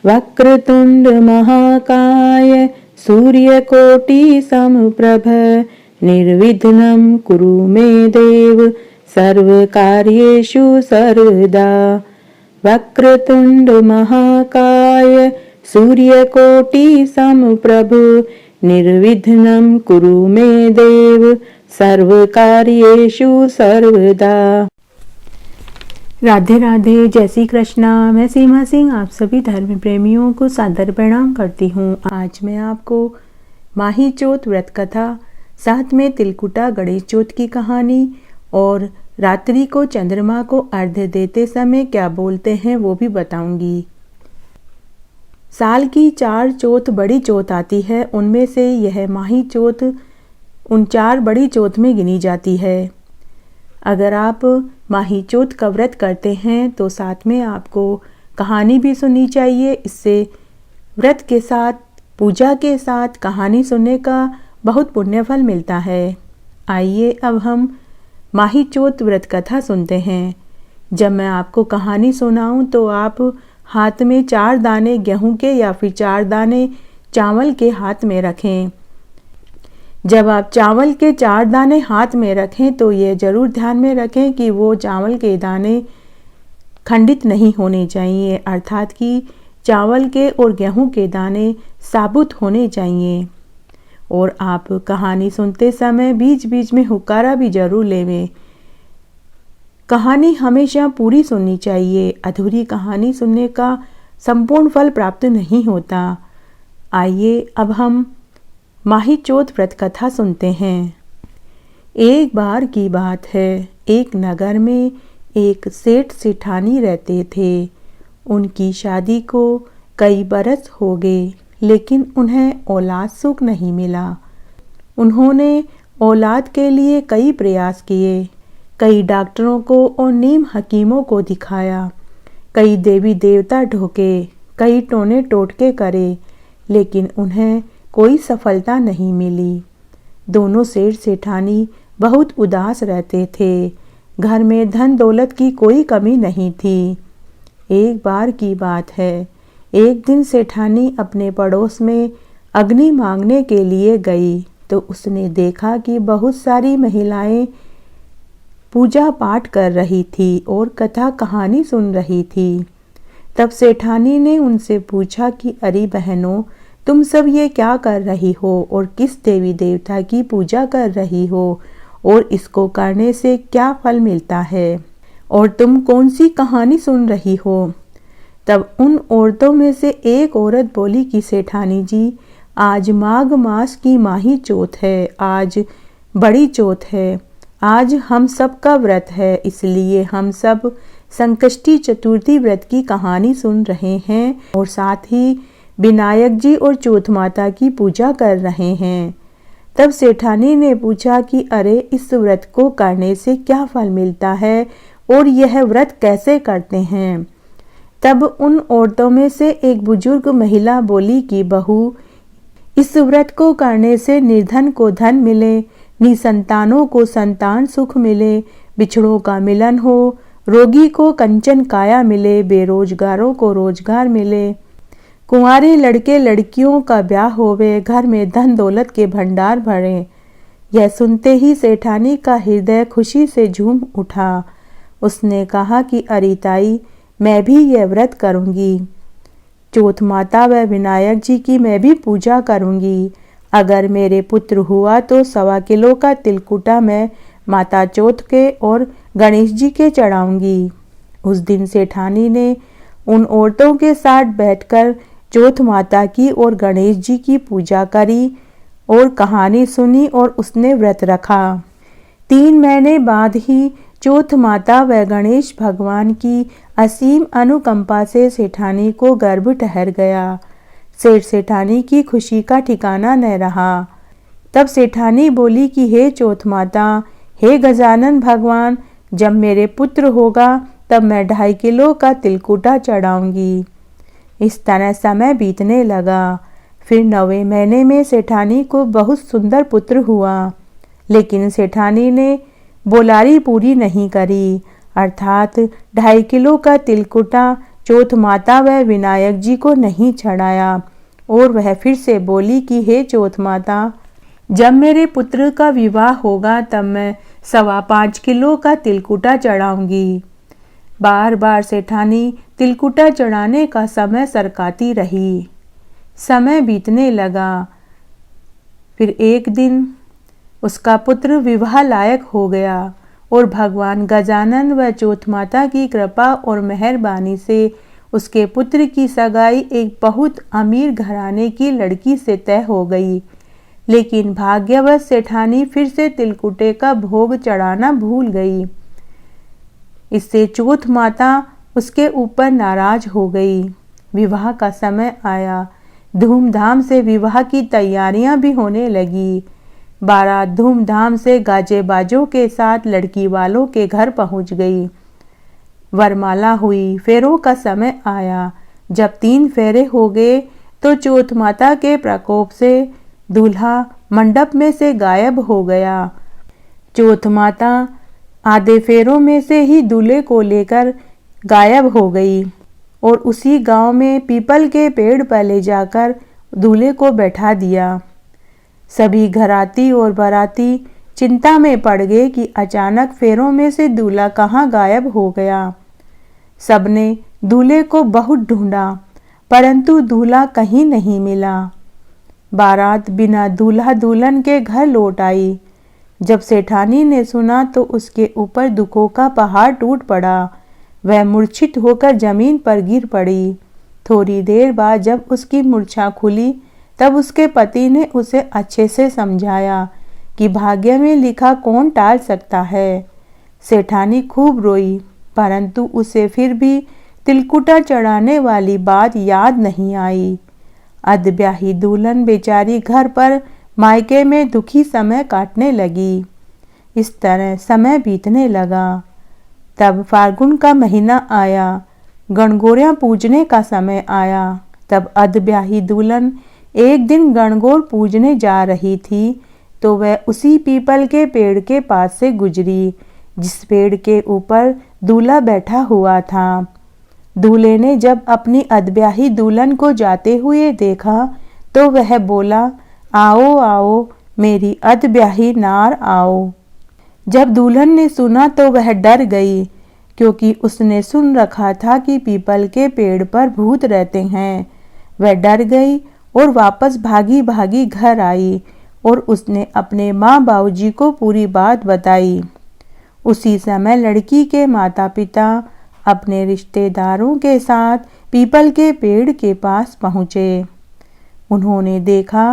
वक्रतुंड महाकाय सूर्यकोटि समप्रभ निर्विघ्नं कुरु मे देव सर्वकार्येषु सर्वदा। वक्रतुंड महाकाय सूर्यकोटि समप्रभ निर्विघ्नं कुरु मे देव सर्वकार्येषु सर्वदा। राधे राधे, जय श्री कृष्णा। मैं सीमा सिंह आप सभी धर्म प्रेमियों को सादर प्रणाम करती हूँ। आज मैं आपको माही चौथ व्रत कथा, साथ में तिलकुटा गणेश चौथ की कहानी और रात्रि को चंद्रमा को अर्घ्य देते समय क्या बोलते हैं वो भी बताऊंगी। साल की 4 चौथ बड़ी चौथ आती है, उनमें से यह माही चौथ उन 4 बड़ी चौथ में गिनी जाती है। अगर आप माही चौथ का व्रत करते हैं तो साथ में आपको कहानी भी सुननी चाहिए। इससे व्रत के साथ, पूजा के साथ कहानी सुनने का बहुत पुण्य फल मिलता है। आइए अब हम माही चौथ व्रत कथा सुनते हैं। जब मैं आपको कहानी सुनाऊं तो आप हाथ में 4 दाने गेहूं के या फिर 4 दाने चावल के हाथ में रखें। जब आप चावल के 4 दाने हाथ में रखें तो ये जरूर ध्यान में रखें कि वो चावल के दाने खंडित नहीं होने चाहिए, अर्थात कि चावल के और गेहूं के दाने साबुत होने चाहिए। और आप कहानी सुनते समय बीच बीच में हुक्कारा भी जरूर लेवें। कहानी हमेशा पूरी सुननी चाहिए, अधूरी कहानी सुनने का संपूर्ण फल प्राप्त नहीं होता। आइए अब हम माही चौथ व्रत कथा सुनते हैं। एक बार की बात है, एक नगर में एक सेठ सेठानी रहते थे। उनकी शादी को कई बरस हो गए, लेकिन उन्हें औलाद सुख नहीं मिला। उन्होंने औलाद के लिए कई प्रयास किए, कई डॉक्टरों को और नीम हकीमों को दिखाया, कई देवी देवता ढोके, कई टोने टोटके करे, लेकिन उन्हें कोई सफलता नहीं मिली। दोनों सेठ सेठानी बहुत उदास रहते थे। घर में धन दौलत की कोई कमी नहीं थी। एक बार की बात है, एक दिन सेठानी अपने पड़ोस में अग्नि मांगने के लिए गई तो उसने देखा कि बहुत सारी महिलाएं पूजा पाठ कर रही थी और कथा कहानी सुन रही थी। तब सेठानी ने उनसे पूछा कि अरे बहनों, तुम सब ये क्या कर रही हो और किस देवी देवता की पूजा कर रही हो और इसको करने से क्या फल मिलता है और तुम कौन सी कहानी सुन रही हो। तब उन औरतों में से एक औरत बोली कि सेठानी जी, आज माघ मास की माही चौथ है, आज बड़ी चौथ है, आज हम सब का व्रत है, इसलिए हम सब संकष्टी चतुर्थी व्रत की कहानी सुन रहे हैं और साथ ही विनायक जी और चौथ माता की पूजा कर रहे हैं। तब सेठानी ने पूछा कि अरे, इस व्रत को करने से क्या फल मिलता है और यह व्रत कैसे करते हैं। तब उन औरतों में से एक बुजुर्ग महिला बोली कि बहू, इस व्रत को करने से निर्धन को धन मिले, निसंतानों को संतान सुख मिले, बिछड़ों का मिलन हो, रोगी को कंचन काया मिले, बेरोजगारों को रोजगार मिले, कुंवारे लड़के लड़कियों का ब्याह होवे, घर में धन दौलत के भंडार भरे। यह सुनते ही सेठानी का हृदय खुशी से झूम उठा। उसने कहा कि अरे ताई, मैं भी यह व्रत करूंगी। चौथ माता व विनायक जी की मैं भी पूजा करूंगी। अगर मेरे पुत्र हुआ तो 1.25 किलो का तिलकुटा मैं माता चौथ के और गणेश जी के चढ़ाऊंगी। उस दिन सेठानी ने उन औरतों के साथ बैठकर चौथ माता की और गणेश जी की पूजा करी और कहानी सुनी और उसने व्रत रखा। 3 महीने बाद ही चौथ माता व गणेश भगवान की असीम अनुकंपा से सेठानी को गर्भ ठहर गया। सेठ सेठानी की खुशी का ठिकाना न रहा। तब सेठानी बोली कि हे चौथ माता, हे गजानन भगवान, जब मेरे पुत्र होगा तब मैं 2.5 किलो का तिलकुटा चढ़ाऊंगी। इस तरह समय बीतने लगा। फिर 9वें महीने में सेठानी को बहुत सुंदर पुत्र हुआ, लेकिन सेठानी ने बोलारी पूरी नहीं करी, अर्थात 2.5 किलो का तिलकुटा चौथ माता व विनायक जी को नहीं चढ़ाया और वह फिर से बोली कि हे चौथ माता, जब मेरे पुत्र का विवाह होगा तब मैं 5.25 किलो का तिलकुटा चढ़ाऊंगी। बार बार सेठानी तिलकुटा चढ़ाने का समय सरकाती रही। समय बीतने लगा। फिर एक दिन उसका पुत्र विवाह लायक हो गया और भगवान गजानन व चौथ माता की कृपा और मेहरबानी से उसके पुत्र की सगाई एक बहुत अमीर घराने की लड़की से तय हो गई। लेकिन भाग्यवश सेठानी फिर से तिलकुटे का भोग चढ़ाना भूल गई। इससे चौथ माता उसके ऊपर नाराज हो गई। विवाह का समय आया। धूमधाम से विवाह की तैयारियां भी होने लगी। बारात धूमधाम से गाजे बाजों के साथ लड़की वालों के घर पहुंच गई। वरमाला हुई। फेरों का समय आया। जब 3 फेरे हो गए तो चौथ माता के प्रकोप से दूल्हा मंडप में से गायब हो गया। चौथ माता आधे फेरों में से ही दूल्हे को लेकर गायब हो गई और उसी गांव में पीपल के पेड़ पर ले जाकर दूल्हे को बैठा दिया। सभी घराती और बाराती चिंता में पड़ गए कि अचानक फेरों में से दूल्हा कहाँ गायब हो गया। सबने दूल्हे को बहुत ढूंढा परंतु दूल्हा कहीं नहीं मिला। बारात बिना दूल्हा दुल्हन के घर लौट आई। जब सेठानी ने सुना तो उसके ऊपर दुखों का पहाड़ टूट पड़ा। वह मूर्छित होकर जमीन पर गिर पड़ी। थोड़ी देर बाद जब उसकी मूर्छा खुली तब उसके पति ने उसे अच्छे से समझाया कि भाग्य में लिखा कौन टाल सकता है। सेठानी खूब रोई परंतु उसे फिर भी तिलकुटा चढ़ाने वाली बात याद नहीं आई। अधब्याही दुल्हन बेचारी घर पर मायके में दुखी समय काटने लगी। इस तरह समय बीतने लगा। तब फाल्गुन का महीना आया। गणगौरियां पूजने का समय आया। तब अधब्याही दुल्हन एक दिन गणगौर पूजने जा रही थी तो वह उसी पीपल के पेड़ के पास से गुजरी जिस पेड़ के ऊपर दूल्हा बैठा हुआ था। दूल्हे ने जब अपनी अधब्याही दुल्हन को जाते हुए देखा तो वह बोला, आओ आओ मेरी अधब्याही नार आओ। जब दुल्हन ने सुना तो वह डर गई क्योंकि उसने सुन रखा था कि पीपल के पेड़ पर भूत रहते हैं। वह डर गई और वापस भागी भागी घर आई और उसने अपने माँ बाबूजी को पूरी बात बताई। उसी समय लड़की के माता पिता अपने रिश्तेदारों के साथ पीपल के पेड़ के पास पहुँचे। उन्होंने देखा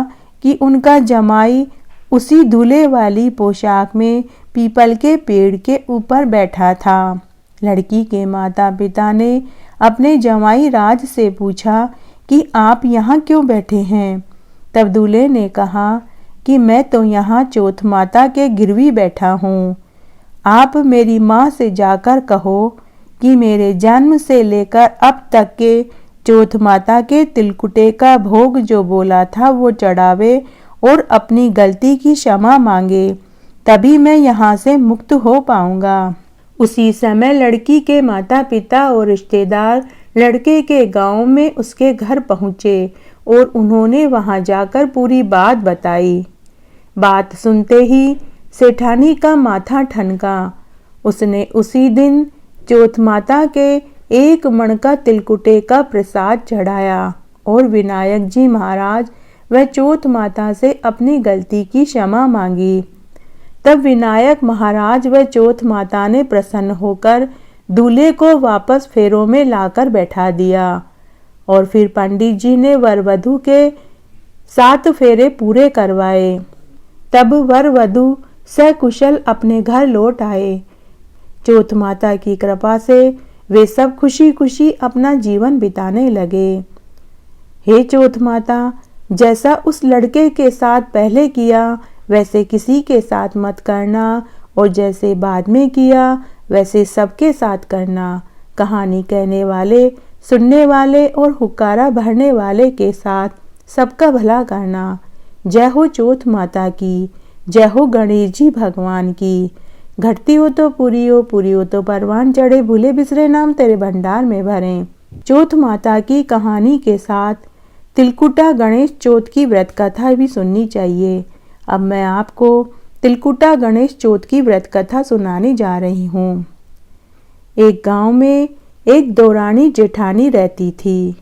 कि उनका जमाई उसी दूल्हे वाली पोशाक में पीपल के पेड़ के ऊपर बैठा था। लड़की के माता पिता ने अपने जमाई राज से पूछा कि आप यहाँ क्यों बैठे हैं। तब दूल्हे ने कहा कि मैं तो यहाँ चौथ माता के गिरवी बैठा हूँ। आप मेरी माँ से जाकर कहो कि मेरे जन्म से लेकर अब तक के चौथ माता के तिलकुटे का भोग जो बोला था वो चढ़ावे और अपनी गलती की क्षमा मांगे, तभी मैं यहाँ से मुक्त हो पाऊंगा। उसी समय लड़की के माता पिता और रिश्तेदार लड़के के गांव में उसके घर पहुँचे और उन्होंने वहां जाकर पूरी बात बताई। बात सुनते ही सेठानी का माथा ठनका। उसने उसी दिन चौथ माता के 1 मण का तिलकुटे का प्रसाद चढ़ाया और विनायक जी महाराज व चौथ माता से अपनी गलती की क्षमा मांगी। तब विनायक महाराज व चौथ माता ने प्रसन्न होकर दूल्हे को वापस फेरों में लाकर बैठा दिया और फिर पंडित जी ने वर वधू के 7 फेरे पूरे करवाए। तब वर वधू सकुशल अपने घर लौट आए। चौथ माता की कृपा से वे सब खुशी खुशी अपना जीवन बिताने लगे। हे चौथ माता, जैसा उस लड़के के साथ पहले किया वैसे किसी के साथ मत करना और जैसे बाद में किया वैसे सबके साथ करना। कहानी कहने वाले, सुनने वाले और हुक्कारा भरने वाले के साथ सबका भला करना। जय हो चौथ माता की, जय हो गणेश जी भगवान की। घटती हो तो पूरी हो, पूरी हो तो परवान चढ़े, भूले बिसरे नाम तेरे भंडार में भरें। चौथ माता की कहानी के साथ तिलकुटा गणेश चौथ की व्रत कथा भी सुननी चाहिए। अब मैं आपको तिलकुटा गणेश चौथ की व्रत कथा सुनाने जा रही हूँ। एक गांव में एक दौरानी जेठानी रहती थी।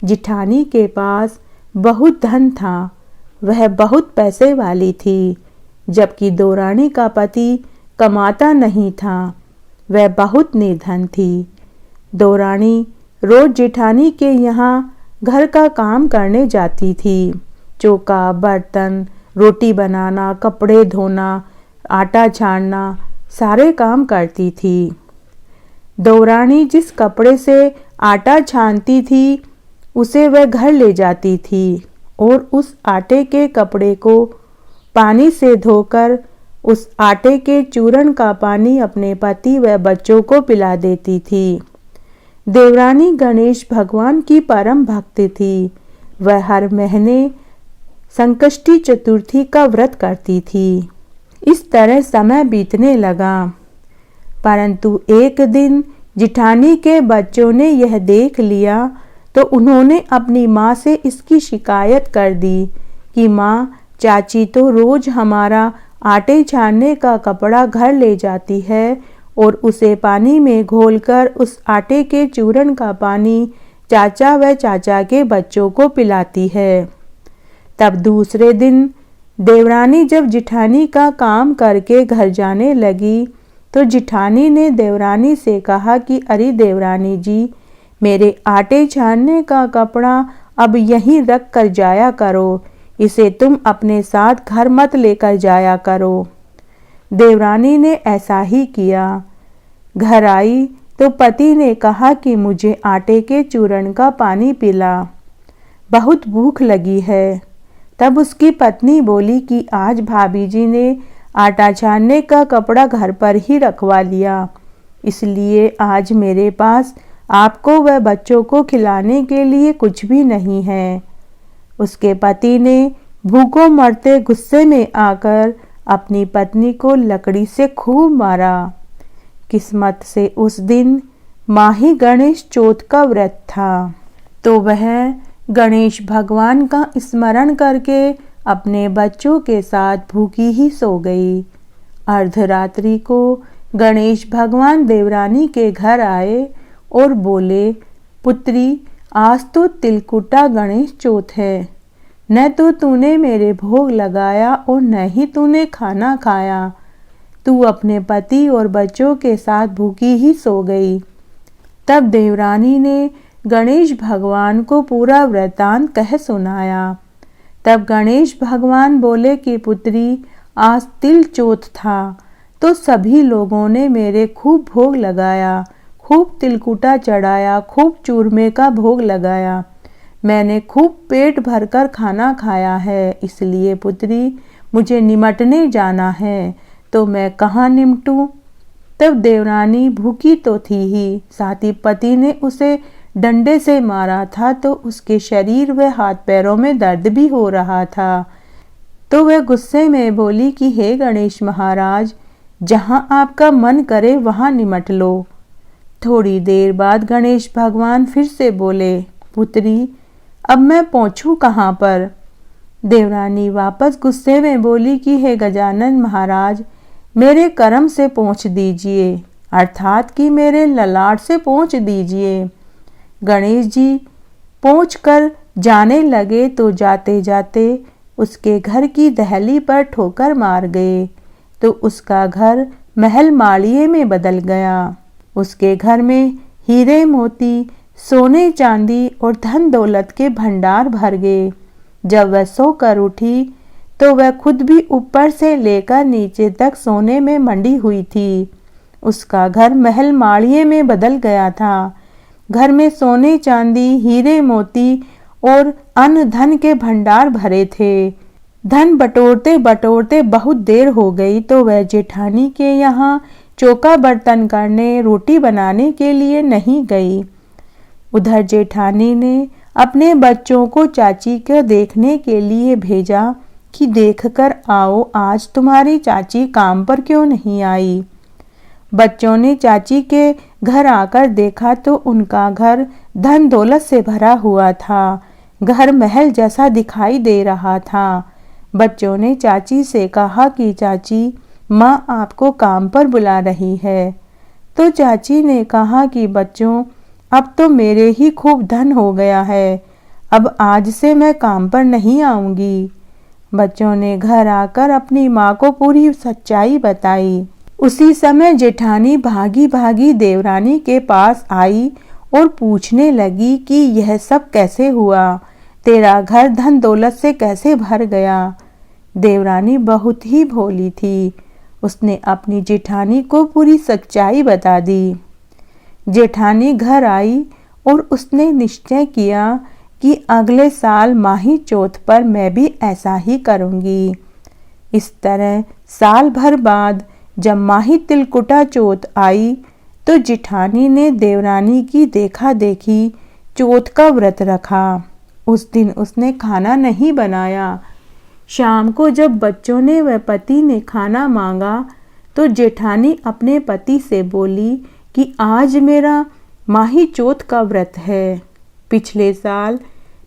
जेठानी के पास बहुत धन था, वह बहुत पैसे वाली थी, जबकि दौरानी का पति कमाता नहीं था, वह बहुत निर्धन थी। दौरानी रोज जेठानी के यहाँ घर का काम करने जाती थी। चौका, बर्तन, रोटी बनाना, कपड़े धोना, आटा छानना, सारे काम करती थी। दौरानी जिस कपड़े से आटा छानती थी उसे वह घर ले जाती थी और उस आटे के कपड़े को पानी से धोकर उस आटे के चूर्ण का पानी अपने पति व बच्चों को पिला देती थी। देवरानी गणेश भगवान की परम भक्त थी। वह हर महीने संकष्टी चतुर्थी का व्रत करती थी। इस तरह समय बीतने लगा, परंतु एक दिन जेठानी के बच्चों ने यह देख लिया तो उन्होंने अपनी माँ से इसकी शिकायत कर दी कि माँ, चाची तो रोज हमारा आटे छानने का कपड़ा घर ले जाती है और उसे पानी में घोलकर उस आटे के चूर्ण का पानी चाचा व चाचा के बच्चों को पिलाती है। तब दूसरे दिन देवरानी जब जेठानी का काम करके घर जाने लगी तो जेठानी ने देवरानी से कहा कि अरे देवरानी जी, मेरे आटे छानने का कपड़ा अब यहीं रख कर जाया करो, इसे तुम अपने साथ घर मत लेकर जाया करो। देवरानी ने ऐसा ही किया। घर आई तो पति ने कहा कि मुझे आटे के चूर्ण का पानी पिला, बहुत भूख लगी है। तब उसकी पत्नी बोली कि आज भाभी जी ने आटा छानने का कपड़ा घर पर ही रखवा लिया, इसलिए आज मेरे पास आपको व बच्चों को खिलाने के लिए कुछ भी नहीं है। उसके पति ने भूखों मरते गुस्से में आकर अपनी पत्नी को लकड़ी से खूब मारा। किस्मत से उस दिन माही गणेश चौथ का व्रत था, तो वह गणेश भगवान का स्मरण करके अपने बच्चों के साथ भूखी ही सो गई। अर्धरात्रि को गणेश भगवान देवरानी के घर आए और बोले, पुत्री, आज तो तिलकुटा गणेश चौथ है, न तो तूने मेरे भोग लगाया और न ही तूने खाना खाया, तू अपने पति और बच्चों के साथ भूखी ही सो गई। तब देवरानी ने गणेश भगवान को पूरा वृतांत कह सुनाया। तब गणेश भगवान बोले कि पुत्री, आज तिल चौथ था तो सभी लोगों ने मेरे खूब भोग लगाया, खूब तिलकुटा चढ़ाया, खूब चूरमे का भोग लगाया, मैंने खूब पेट भरकर खाना खाया है, इसलिए पुत्री मुझे निमटने जाना है, तो मैं कहाँ निमटूं। तब देवरानी भूखी तो थी ही, साथ ही पति ने उसे डंडे से मारा था तो उसके शरीर व हाथ पैरों में दर्द भी हो रहा था। तो वह गुस्से में बोली कि हे गणेश महाराज, जहाँ आपका मन करे वहाँ निमट लो। थोड़ी देर बाद गणेश भगवान फिर से बोले, पुत्री, अब मैं पहुँचूं कहाँ पर। देवरानी वापस गुस्से में बोली कि हे गजानन महाराज, मेरे कर्म से पहुँच दीजिए, अर्थात कि मेरे ललाट से पहुँच दीजिए। गणेश जी पहुंचकर जाने लगे तो जाते जाते उसके घर की दहली पर ठोकर मार गए तो उसका घर महल माड़िए में बदल गया। उसके घर में हीरे मोती, सोने चांदी और धन दौलत के भंडार भर गए। जब वह सोकर उठी तो वह खुद भी ऊपर से लेकर नीचे तक सोने में मंडी हुई थी। उसका घर महल माड़िए में बदल गया था। घर में सोने चांदी, हीरे मोती और अन्न धन के भंडार भरे थे। धन बटोरते बटोरते बहुत देर हो गई तो वह जेठानी के यहाँ चौका बर्तन करने, रोटी बनाने के लिए नहीं गई। उधर जेठानी ने अपने बच्चों को चाची को देखने के लिए भेजा कि देखकर आओ, आज तुम्हारी चाची काम पर क्यों नहीं आई। बच्चों ने चाची के घर आकर देखा तो उनका घर धन दौलत से भरा हुआ था। घर महल जैसा दिखाई दे रहा था। बच्चों ने चाची से कहा कि चाची, माँ आपको काम पर बुला रही है। तो चाची ने कहा कि बच्चों, अब तो मेरे ही खूब धन हो गया है, अब आज से मैं काम पर नहीं आऊंगी। बच्चों ने घर आकर अपनी माँ को पूरी सच्चाई बताई। उसी समय जेठानी भागी भागी देवरानी के पास आई और पूछने लगी कि यह सब कैसे हुआ, तेरा घर धन दौलत से कैसे भर गया। देवरानी बहुत ही भोली थी। उसने अपनी जेठानी को पूरी सच्चाई बता दी। जेठानी घर आई और उसने निश्चय किया कि अगले साल माही चौथ पर मैं भी ऐसा ही करूंगी। इस तरह साल भर बाद जब माही तिलकुटा चौथ आई तो जेठानी ने देवरानी की देखा देखी चौथ का व्रत रखा। उस दिन उसने खाना नहीं बनाया। शाम को जब बच्चों ने व पति ने खाना मांगा तो जेठानी अपने पति से बोली कि आज मेरा माही चौथ का व्रत है। पिछले साल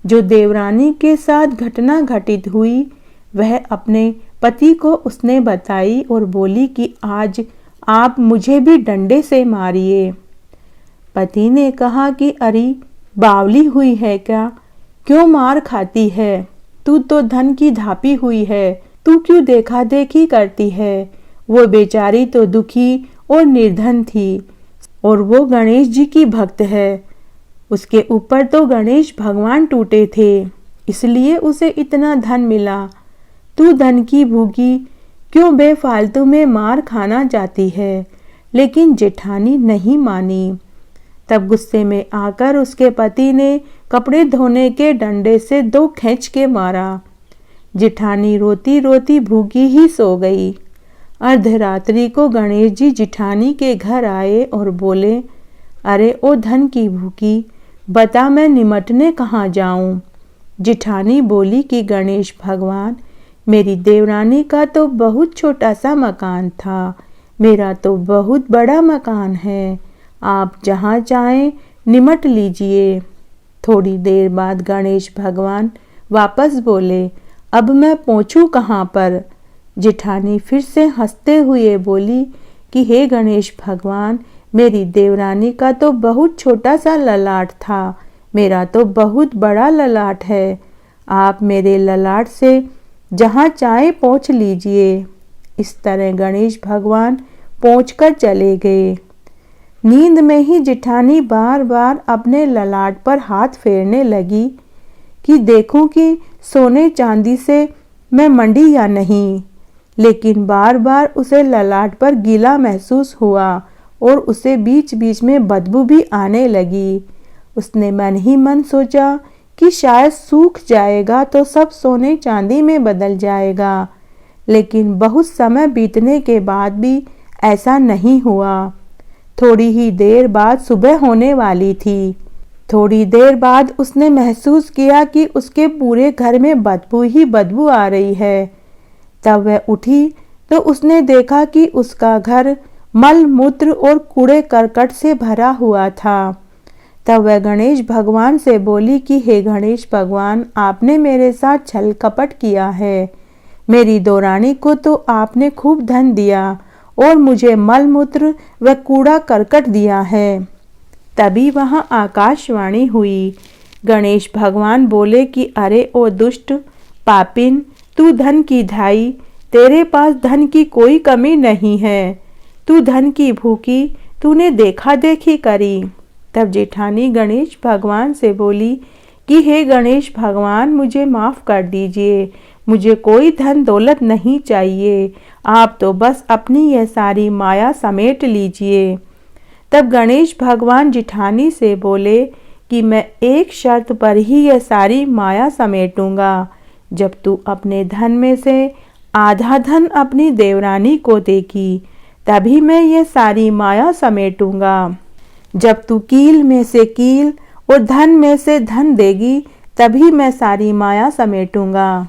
जो देवरानी के साथ घटना घटित हुई वह अपने पति को उसने बताई और बोली कि आज आप मुझे भी डंडे से मारिए। पति ने कहा कि अरे बावली हुई है क्या, क्यों मार खाती है, तू तो धन की धापी हुई है, तू क्यों देखा देखी करती है। वो बेचारी तो दुखी और निर्धन थी और वो गणेश जी की भक्त है। उसके ऊपर तो गणेश भगवान टूटे थे, इसलिए उसे इतना धन मिला। तू धन की भूखी क्यों बेफालतू में मार खाना चाहती है। लेकिन जेठानी नहीं मानी। तब गुस्से में आकर उसके पति ने कपड़े धोने के डंडे से 2 खींच के मारा। जेठानी रोती रोती भूखी ही सो गई। अर्धरात्रि को गणेश जी जेठानी के घर आए और बोले, अरे ओ धन की भूखी, बता मैं निमटने कहाँ जाऊं। जेठानी बोली कि गणेश भगवान, मेरी देवरानी का तो बहुत छोटा सा मकान था, मेरा तो बहुत बड़ा मकान है, आप जहाँ चाहें निमट लीजिए। थोड़ी देर बाद गणेश भगवान वापस बोले, अब मैं पहुँचूं कहाँ पर। जेठानी फिर से हंसते हुए बोली कि हे गणेश भगवान, मेरी देवरानी का तो बहुत छोटा सा ललाट था, मेरा तो बहुत बड़ा ललाट है, आप मेरे ललाट से जहाँ चाहे पहुँच लीजिए। इस तरह गणेश भगवान पहुँचकर चले गए। नींद में ही जेठानी बार बार अपने ललाट पर हाथ फेरने लगी कि देखूं कि सोने चांदी से मैं मंडी या नहीं। लेकिन बार बार उसे ललाट पर गीला महसूस हुआ और उसे बीच बीच में बदबू भी आने लगी। उसने मन ही मन सोचा कि शायद सूख जाएगा तो सब सोने चांदी में बदल जाएगा। लेकिन बहुत समय बीतने के बाद भी ऐसा नहीं हुआ। थोड़ी ही देर बाद सुबह होने वाली थी। थोड़ी देर बाद उसने महसूस किया कि उसके पूरे घर में बदबू ही बदबू आ रही है। तब वह उठी तो उसने देखा कि उसका घर मल मूत्र और कूड़े करकट से भरा हुआ था। तब वह गणेश भगवान से बोली कि हे गणेश भगवान, आपने मेरे साथ छल कपट किया है। मेरी देवरानी को तो आपने खूब धन दिया और मुझे मल मूत्र व कूड़ा करकट दिया है। तभी वहां आकाशवाणी हुई। गणेश भगवान बोले कि अरे ओ दुष्ट पापिन, तू धन की धाई, तेरे पास धन की कोई कमी नहीं है, तू धन की भूखी, तूने देखा देखी करी। तब जेठानी गणेश भगवान से बोली कि हे गणेश भगवान, मुझे माफ़ कर दीजिए, मुझे कोई धन दौलत नहीं चाहिए, आप तो बस अपनी यह सारी माया समेट लीजिए। तब गणेश भगवान जेठानी से बोले कि मैं एक शर्त पर ही यह सारी माया समेटूंगा, जब तू अपने धन में से आधा धन अपनी देवरानी को देगी, तभी मैं यह सारी माया समेटूंगा। जब तू कील में से कील और धन में से धन देगी, तभी मैं सारी माया समेटूंगा।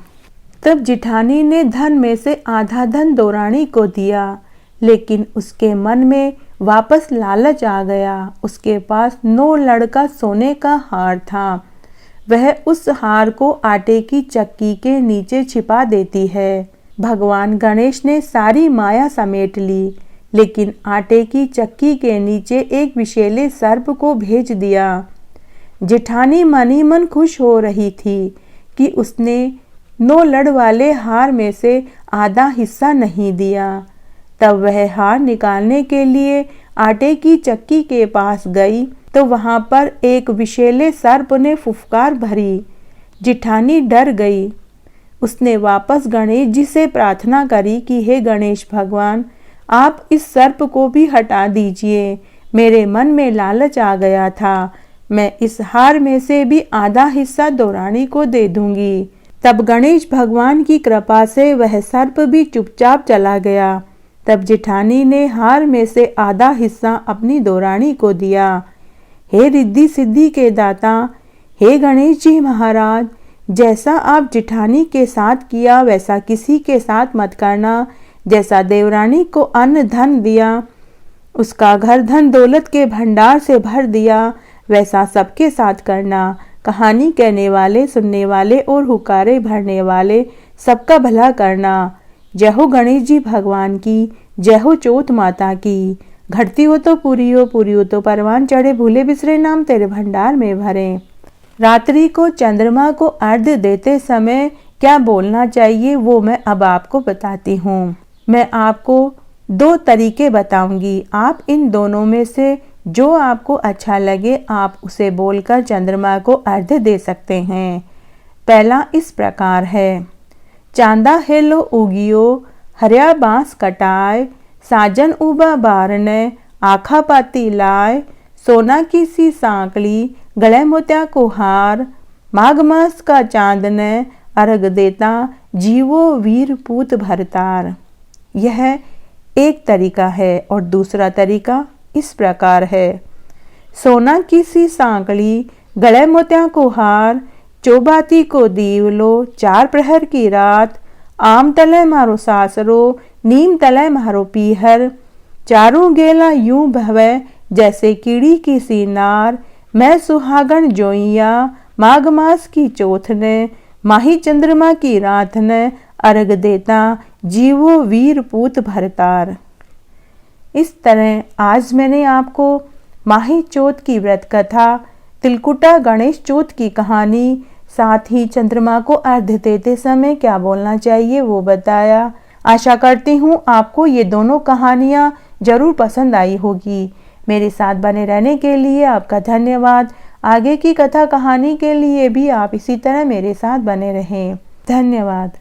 तब जेठानी ने धन में से आधा धन देवरानी को दिया, लेकिन उसके मन में वापस लालच आ गया। उसके पास 9 लड़ का सोने का हार था। वह उस हार को आटे की चक्की के नीचे छिपा देती है। भगवान गणेश ने सारी माया समेट ली, लेकिन आटे की चक्की के नीचे एक विषैले सर्प को भेज दिया। जेठानी मनी मन खुश हो रही थी कि उसने 9 लड़ वाले हार में से आधा हिस्सा नहीं दिया। तब वह हार निकालने के लिए आटे की चक्की के पास गई तो वहां पर एक विषैले सर्प ने फुफकार भरी। जेठानी डर गई। उसने वापस गणेश जी से प्रार्थना करी कि हे गणेश भगवान, आप इस सर्प को भी हटा दीजिए। मेरे मन में लालच आ गया था। मैं इस हार में से भी आधा हिस्सा दौरानी को दे दूंगी। तब गणेश भगवान की कृपा से वह सर्प भी चुपचाप चला गया। तब जेठानी ने हार में से आधा हिस्सा अपनी दौरानी को दिया। हे रिद्धि सिद्धि के दाता, हे गणेश जी महाराज, जैसा आप जेठानी के साथ किया वैसा किसी के साथ मत करना। जैसा देवरानी को अन्न धन दिया, उसका घर धन दौलत के भंडार से भर दिया, वैसा सबके साथ करना। कहानी कहने वाले, सुनने वाले और हुक्कारे भरने वाले सबका भला करना। जय हो गणेश जी भगवान की, जय हो चौथ माता की। घटती हो तो पूरी हो, पूरी हो तो परवान चढ़े, भूले बिसरे नाम तेरे भंडार में भरे। रात्रि को चंद्रमा को अर्घ्य देते समय क्या बोलना चाहिए वो मैं अब आपको बताती हूँ। मैं आपको 2 तरीके बताऊंगी। आप इन दोनों में से जो आपको अच्छा लगे आप उसे बोलकर चंद्रमा को अर्घ्य दे सकते हैं। पहला इस प्रकार है। चांदा हेलो उगियो, हरिया बांस कटाए, साजन उबा बारने, आखा पाती लाए, सोना की सी सांकली, गले मोत्या को हार, माघ मास का चांद ने अर्घ देता, जीवो वीर पूत भरतार। यह एक तरीका है और दूसरा तरीका इस प्रकार है। सोना की सी सांकली, गले मोत्या को हार, चौबाती को दीवलो, 4 प्रहर की रात, आम तले मारो सासरो, नीम तले मारो पीहर, चारों गेला यूं भवे, जैसे कीड़ी की सी नार, मैं सुहागन जोइया, माघ मास की चौथ ने, माही चंद्रमा की रात ने, अर्घ देता, जीवो वीर पूत भरतार। इस तरह आज मैंने आपको माही चौथ की व्रत कथा, तिलकुटा गणेश चौथ की कहानी, साथ ही चंद्रमा को अर्घ्य देते समय क्या बोलना चाहिए वो बताया। आशा करती हूँ आपको ये दोनों कहानियाँ जरूर पसंद आई होगी। मेरे साथ बने रहने के लिए आपका धन्यवाद। आगे की कथा कहानी के लिए भी आप इसी तरह मेरे साथ बने रहें। धन्यवाद।